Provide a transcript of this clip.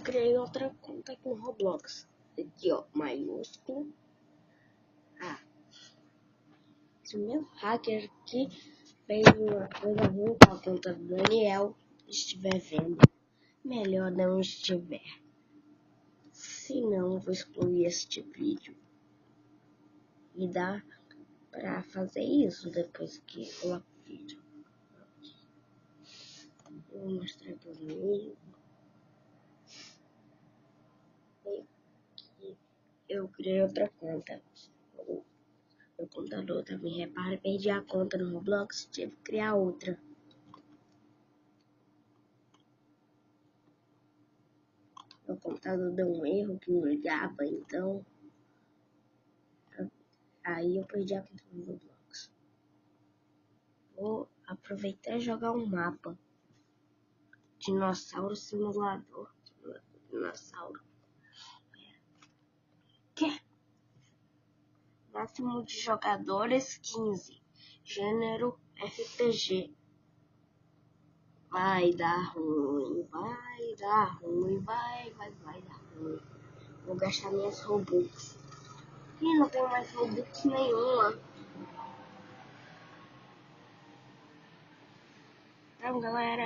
criei outra conta com Roblox. Aqui, ó, maiúsculo. Se o meu hacker aqui fez uma coisa ruim com a conta do Daniel estiver vendo, melhor não estiver. Se não, vou excluir este vídeo. E dá pra fazer isso depois que coloco o vídeo. Eu vou mostrar para os amigos. Eu criei outra conta. Meu computador também repara, perdi a conta no Roblox, tive que criar outra. Meu computador deu um erro que não ligava, então aí eu perdi a conta no Roblox. Vou aproveitar e jogar um mapa. Dinossauro simulador. Dinossauro. Que? Máximo de jogadores 15. Gênero RPG. Vai dar ruim, vai dar ruim, vai dar ruim. Vou gastar minhas Robux. Ih, não tenho mais Robux nenhuma. Então, galera,